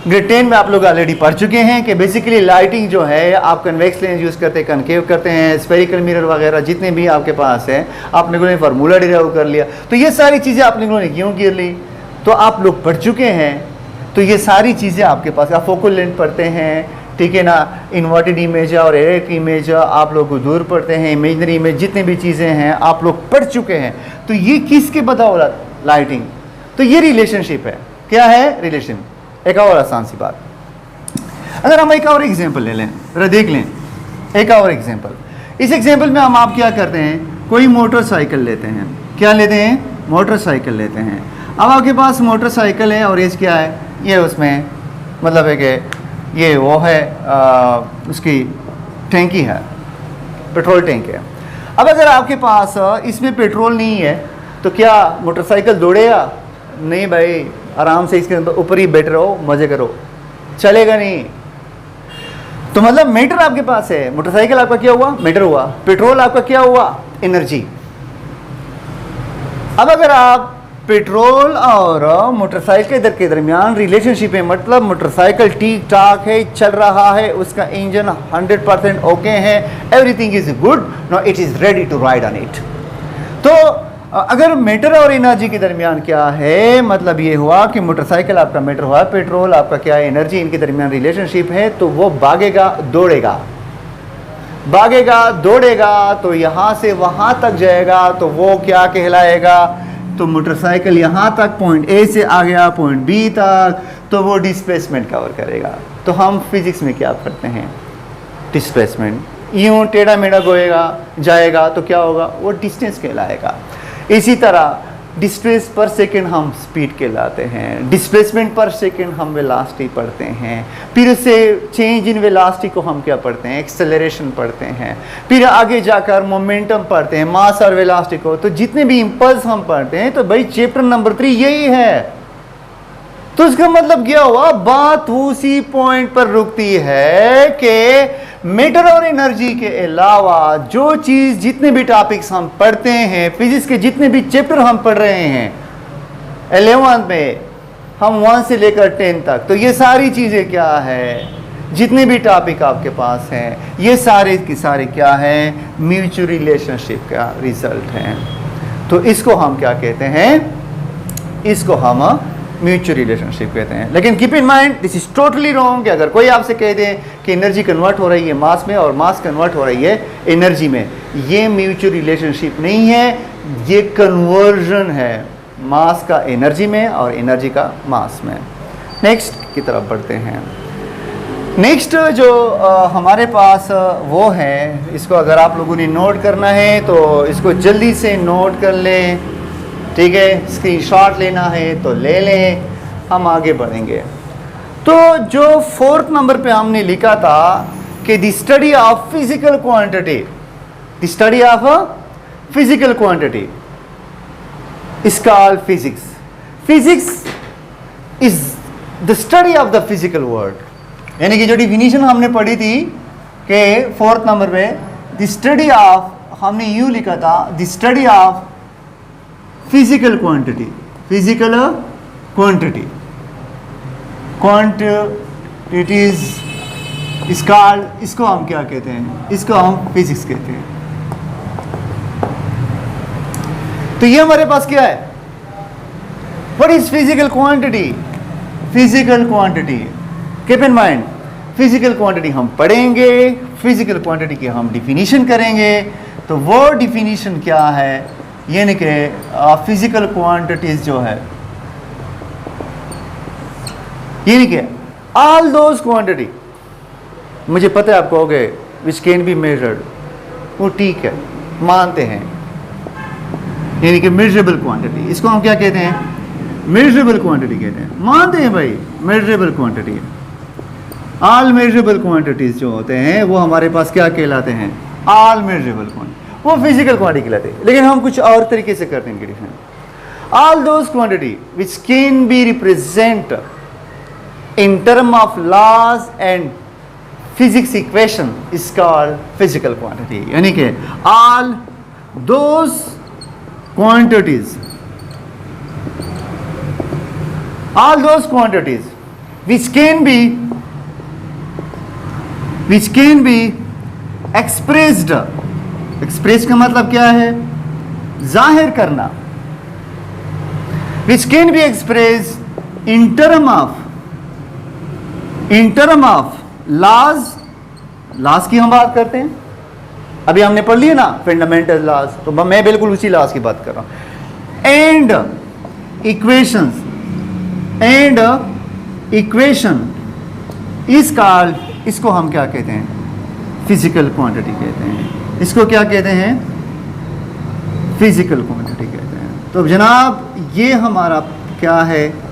ग्रेड 10 में आप लोग ऑलरेडी पढ़ चुके हैं कि बेसिकली लाइटिंग जो है आप कन्वेक्स लेंस यूज़ करते हैं, कनकेव करते हैं, स्फेरिकल मिरर वगैरह जितने भी आपके पास है, आप लोगों ने फार्मूला डिराइव कर लिया। तो ये सारी चीज़ें आप लोगों ने क्यों कर ली? तो आप लोग पढ़ चुके हैं, तो ये सारी चीज़ें आपके पास। आप फोकल लेंथ पढ़ते हैं, ठीक है ना, इन्वर्टेड इमेज और डायरेक्ट इमेज आप लोग को दूर पढ़ते हैं, इमेजनरी इमेज जितनी भी चीज़ें हैं आप लोग पढ़ चुके हैं। तो ये किसके बदौलत? लाइटिंग। तो ये रिलेशनशिप है। क्या है? रिलेशन। एक और आसान सी बात, अगर हम एक और एग्जांपल ले लें, जरा देख लें एक और एग्जांपल। इस एग्जांपल में हम आप क्या करते हैं? कोई मोटरसाइकिल लेते हैं। क्या लेते हैं? मोटरसाइकिल लेते हैं। अब आपके पास मोटरसाइकिल है और एज क्या है? ये उसमें मतलब है कि ये वो है उसकी टैंकी है, पेट्रोल टैंक है। अब अगर आपके पास इसमें पेट्रोल नहीं है तो क्या मोटरसाइकिल दौड़ेगा? नहीं भाई, आराम से इसके ऊपर ही बैठ रहो, मजे करो, चलेगा नहीं। तो मतलब मीटर आपके पास है, मोटरसाइकिल आपका क्या हुआ? मीटर हुआ। पेट्रोल आपका क्या हुआ? एनर्जी। अब अगर आप पेट्रोल और मोटरसाइकिल के दरमियान रिलेशनशिप है, मतलब मोटरसाइकिल ठीक ठाक है, चल रहा है, उसका इंजन 100% ओके है, everything is good, now it is ready to ride on it. तो अगर मीटर और एनर्जी के दरमियान क्या है, मतलब ये हुआ कि मोटरसाइकिल आपका मीटर हुआ, पेट्रोल आपका क्या है? एनर्जी। इनके दरमियान रिलेशनशिप है, तो वो भागेगा दौड़ेगा, तो यहाँ से वहाँ तक जाएगा, तो वो क्या कहलाएगा? तो मोटरसाइकिल यहाँ तक पॉइंट ए से आ गया पॉइंट बी तक, तो वो डिस्प्लेसमेंट कवर करेगा। तो हम फिजिक्स में क्या पढ़ते हैं? डिस्प्लेसमेंट। यूँ टेढ़ा मेढ़ा जाएगा तो क्या होगा? वो डिस्टेंस कहलाएगा। इसी तरह डिस्प्लेस पर सेकंड हम स्पीड कहलाते हैं, डिस्प्लेसमेंट पर सेकंड हम वेलोसिटी पढ़ते हैं, फिर से चेंज इन वेलोसिटी को हम क्या पढ़ते हैं? एक्सेलरेशन पढ़ते हैं, फिर आगे जाकर मोमेंटम पढ़ते हैं, मास और वेलोसिटी को। तो जितने भी इंपल्स हम पढ़ते हैं, तो भाई चैप्टर नंबर 3 यही है। तो इसका मतलब क्या हुआ? बात उसी पॉइंट पर रुकती है कि मैटर और एनर्जी के अलावा जो चीज, जितने भी टॉपिक्स हम पढ़ते हैं, फिजिक्स के जितने भी चैप्टर हम पढ़ रहे हैं 11th में, हम 1 से लेकर 10 तक, तो ये सारी चीजें क्या है? जितने भी टॉपिक आपके पास हैं, ये सारे के सारे क्या है? म्यूचुअल रिलेशनशिप का रिजल्ट है। तो इसको हम क्या कहते हैं? इसको हम म्यूचुअल रिलेशनशिप कहते हैं। लेकिन keep in mind, this is totally wrong कि अगर कोई आपसे कह दे कि एनर्जी कन्वर्ट हो रही है मास में और मास कन्वर्ट हो रही है एनर्जी में, ये म्यूचुअल रिलेशनशिप नहीं है, ये कन्वर्जन है मास का एनर्जी में और एनर्जी का मास में। नेक्स्ट की तरफ बढ़ते हैं। नेक्स्ट जो हमारे पास वो है, इसको अगर आप लोगों ने नोट करना है तो इसको जल्दी से नोट कर लें, ठीक है? स्क्रीनशॉट लेना है तो ले लें, हम आगे बढ़ेंगे। तो जो 4th नंबर पे हमने लिखा था कि the study of physical quantity, the study of physical quantity is called physics. Physics is the study of the physical world. यानी कि जो डिफिनीशन हमने पढ़ी थी कि 4th नंबर पे, द स्टडी ऑफ, हमने यूं लिखा था, the study of physical quantity, physical quantity, quantities is called, इसको हम क्या कहते हैं? इसको हम फिजिक्स कहते हैं। तो ये हमारे पास क्या है? What is physical quantity? Physical quantity, keep in mind, physical quantity हम पढ़ेंगे, फिजिकल क्वांटिटी की हम डिफिनीशन करेंगे। तो वो डिफिनीशन क्या है? यानी कि फिजिकल क्वांटिटीज जो है, यानी कि ऑल दोज क्वांटिटी, मुझे पता है आप कहोगे विच कैन बी मेजर्ड, वो ठीक है, मानते हैं, यानी कि मेजरेबल क्वांटिटी, इसको हम क्या कहते हैं, मेजरेबल क्वांटिटी कहते हैं, मानते हैं भाई मेजरेबल क्वांटिटी है। ऑल मेजरेबल क्वांटिटीज जो होते हैं वो हमारे पास क्या कहलाते हैं, ऑल मेजरेबल क्वांटिटी, वो फिजिकल क्वांटिटी कहलाते हैं। लेकिन हम कुछ और तरीके से करते हैं different. All those quantity which can be represent in term of laws and physics equation is called physical quantity, यानी कि all those quantities which can be expressed का मतलब क्या है, जाहिर करना, which can be expressed in term of laws की हम बात करते हैं, अभी हमने पढ़ लिया ना फंडामेंटल लॉज, तो मैं बिल्कुल उसी लॉज की बात कर रहा हूं। एंड इक्वेशन इस कॉल्ड, इसको हम क्या कहते हैं, फिजिकल क्वांटिटी कहते हैं। इसको क्या कहते हैं, फिजिकल क्वांटिटी कहते हैं। तो जनाब ये हमारा क्या है,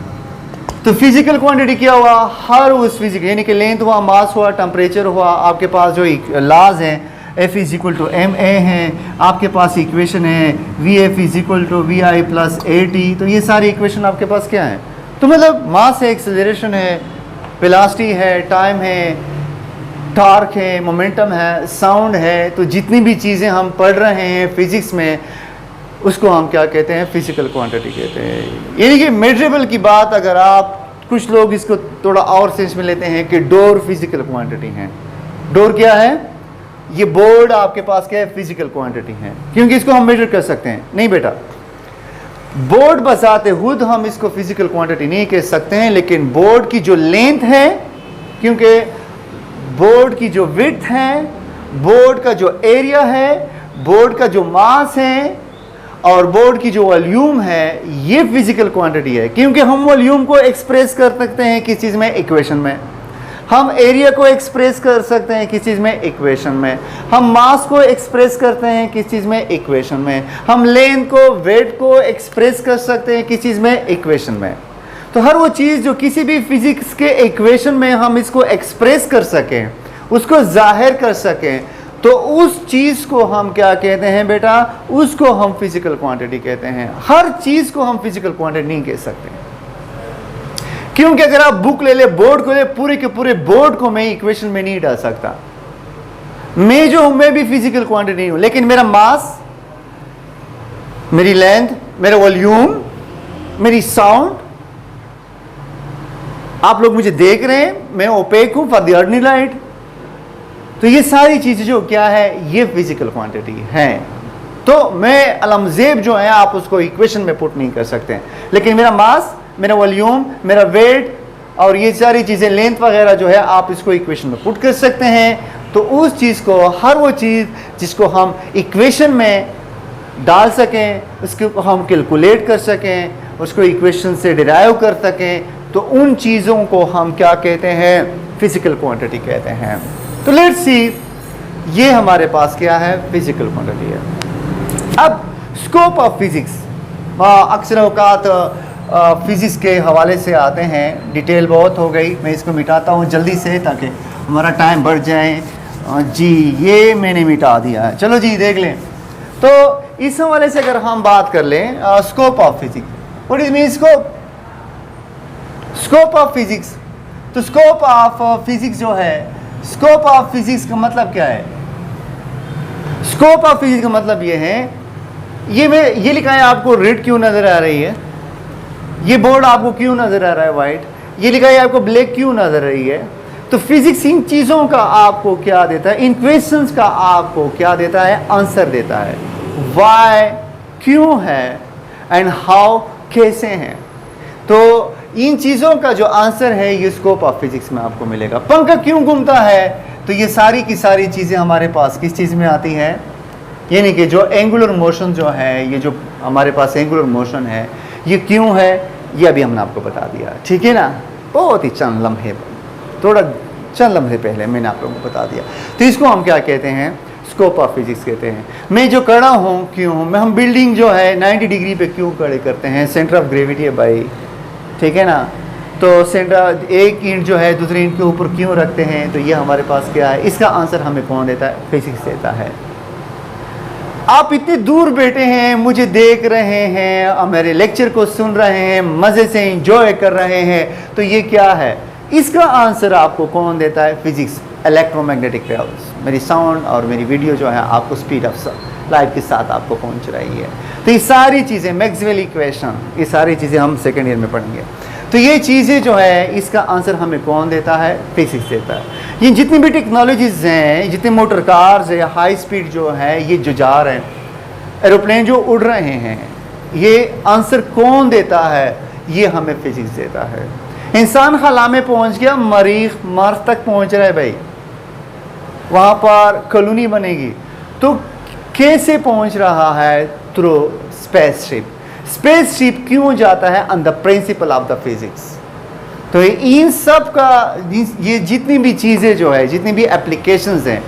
तो फिजिकल क्वांटिटी क्या हुआ, हर उस फिजिकल, यानी कि लेंथ हुआ, मास हुआ, टेम्परेचर हुआ, आपके पास जो लॉज हैं F = ma हैं, आपके पास इक्वेशन है VF = VI + AT, तो ये सारी इक्वेशन आपके पास क्या है, तो मतलब मास है, एक्सेलरेशन है, वेलोसिटी है, टाइम है, टॉर्क है, मोमेंटम है, साउंड है, तो जितनी भी चीज़ें हम पढ़ रहे हैं फिजिक्स में उसको हम क्या कहते हैं, फिजिकल क्वांटिटी कहते हैं। यानी कि मेजरेबल की बात, अगर आप, कुछ लोग इसको थोड़ा और सेंस में लेते हैं कि डोर फिजिकल क्वांटिटी है। डोर क्या है, ये बोर्ड आपके पास क्या है, फिजिकल क्वांटिटी है, क्योंकि इसको हम मेजर कर सकते हैं। नहीं बेटा, बोर्ड बसाते खुद हम इसको फिजिकल क्वांटिटी नहीं कह सकते हैं, लेकिन बोर्ड की जो लेंथ है, क्योंकि बोर्ड की जो विड्थ है, बोर्ड का जो एरिया है, बोर्ड का जो मास है और बोर्ड की जो वॉल्यूम है, ये फिजिकल क्वांटिटी है। क्योंकि हम वॉल्यूम को एक्सप्रेस कर सकते हैं किस चीज़ में, इक्वेशन में। हम एरिया को एक्सप्रेस कर सकते हैं किस चीज़ में, इक्वेशन में। हम मास को एक्सप्रेस करते हैं किस चीज़ में, इक्वेशन में। हम लेंथ को, वेट को एक्सप्रेस कर सकते हैं किस चीज़ में, इक्वेशन में। तो हर वो चीज़ जो किसी भी फिजिक्स के इक्वेशन में हम इसको एक्सप्रेस कर सकें, उसको जाहिर कर सकें, तो उस चीज़ को हम क्या कहते हैं बेटा, उसको हम फिजिकल क्वांटिटी कहते हैं। हर चीज़ को हम फिजिकल क्वांटिटी नहीं कह सकते, क्योंकि अगर आप बुक ले ले, बोर्ड को ले, पूरे के पूरे बोर्ड को मैं इक्वेशन में नहीं डाल सकता। मैं जो हूं, मैं भी फिजिकल क्वांटिटी नहीं हूं, लेकिन मेरा मास, मेरी लेंथ, मेरा वॉल्यूम, मेरी साउंड, आप लोग मुझे देख रहे हैं, मैं ओपेक हूं फॉर द ऑर्डिनरी लाइट, तो ये सारी चीजें जो क्या है, ये फिजिकल क्वांटिटी है। तो मैं अलमजेब जो है आप उसको इक्वेशन में पुट नहीं कर सकते, लेकिन मेरा मास, मेरा वॉल्यूम, मेरा वेट और ये सारी चीज़ें, लेंथ वगैरह जो है, आप इसको इक्वेशन में पुट कर सकते हैं। तो उस चीज़ को, हर वो चीज़ जिसको हम इक्वेशन में डाल सकें, उसको हम कैलकुलेट कर सकें, उसको इक्वेशन से डिराइव कर सकें, तो उन चीज़ों को हम क्या कहते हैं, फिजिकल क्वांटिटी कहते हैं। तो लेट्स सी, ये हमारे पास क्या है, फिजिकल क्वांटिटी है। अब स्कोप ऑफ फिजिक्स, अक्सर औकात फिजिक्स के हवाले से आते हैं, डिटेल बहुत हो गई, मैं इसको मिटाता हूँ जल्दी से ताकि हमारा टाइम बढ़ जाए। जी ये मैंने मिटा दिया है, चलो जी देख लें। तो इस हवाले से अगर हम बात कर लें, scope of physics, what is mean scope, scope of physics. तो स्कोप ऑफ फिजिक्स जो है, स्कोप ऑफ फिजिक्स का मतलब क्या है, स्कोप ऑफ फिजिक्स का मतलब ये है, ये लिखा है, आपको रेड क्यों नजर आ रही है, ये बोर्ड आपको क्यों नजर आ रहा है वाइट, ये लिखा है आपको ब्लैक क्यों नजर आ रही है। तो फिजिक्स इन चीज़ों का आपको क्या देता है, इन क्वेश्चंस का आपको क्या देता है, आंसर देता है। वाई क्यों है एंड हाउ कैसे हैं, तो इन चीज़ों का जो आंसर है ये स्कोप ऑफ फिजिक्स में आपको मिलेगा। पंखा क्यों घूमता है, तो ये सारी की सारी चीज़ें हमारे पास किस चीज़ में आती हैं, यानी कि जो एंगुलर मोशन जो है, ये जो हमारे पास एंगुलर मोशन है, ये क्यों है, ये अभी हमने आपको बता दिया, ठीक है ना। बहुत ही चंद लम्हे, थोड़ा चंद लम्हे पहले मैंने आप लोगों को बता दिया। तो इसको हम क्या कहते हैं, स्कोप ऑफ फिजिक्स कहते हैं। मैं जो खड़ा हूँ क्यों, मैं हम बिल्डिंग जो है 90 डिग्री पे क्यों खड़े करते हैं, सेंटर ऑफ ग्रेविटी है भाई, ठीक है ना। तो सेंटर एक ईंट जो है दूसरे ईंट के ऊपर क्यों रखते हैं, तो ये हमारे पास क्या है, इसका आंसर हमें कौन देता है, फिजिक्स देता है। आप इतने दूर बैठे हैं, मुझे देख रहे हैं और मेरे लेक्चर को सुन रहे हैं, मज़े से एंजॉय कर रहे हैं, तो ये क्या है, इसका आंसर आपको कौन देता है, फिजिक्स, इलेक्ट्रोमैग्नेटिक वेव्स। मेरी साउंड और मेरी वीडियो जो है आपको स्पीड ऑफ लाइट के साथ आपको पहुंच रही है। तो ये सारी चीज़ें, मैक्सवेल इक्वेशन, ये सारी चीज़ें हम सेकेंड ईयर में पढ़ेंगे। तो ये चीज़ें जो है, इसका आंसर हमें कौन देता है, फिजिक्स देता है। ये जितनी भी टेक्नोलॉजीज़ हैं, जितने मोटर कार्स है, हाई स्पीड जो है, ये जो जा रहे हैं, एरोप्लेन जो उड़ रहे हैं, ये आंसर कौन देता है, ये हमें फिजिक्स देता है। इंसान खला में पहुंच गया, मरीख मार्स तक पहुंच रहा है भाई, वहाँ पर कॉलोनी बनेगी, तो कैसे पहुंच रहा है, थ्रू स्पेसशिप। स्पेसशिप क्यों जाता है, on the principle of the physics. तो इन सब का, ये जितनी भी चीज़ें जो है, जितनी भी एप्लीकेशंस हैं,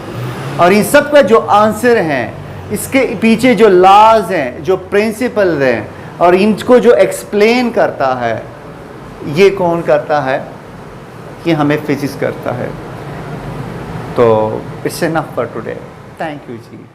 और इन सब का जो आंसर हैं, इसके पीछे जो लॉज हैं, जो प्रिंसिपल्स हैं, और इनको जो एक्सप्लेन करता है, ये कौन करता है, ये हमें फिजिक्स करता है। तो it's enough for today, thank you ji.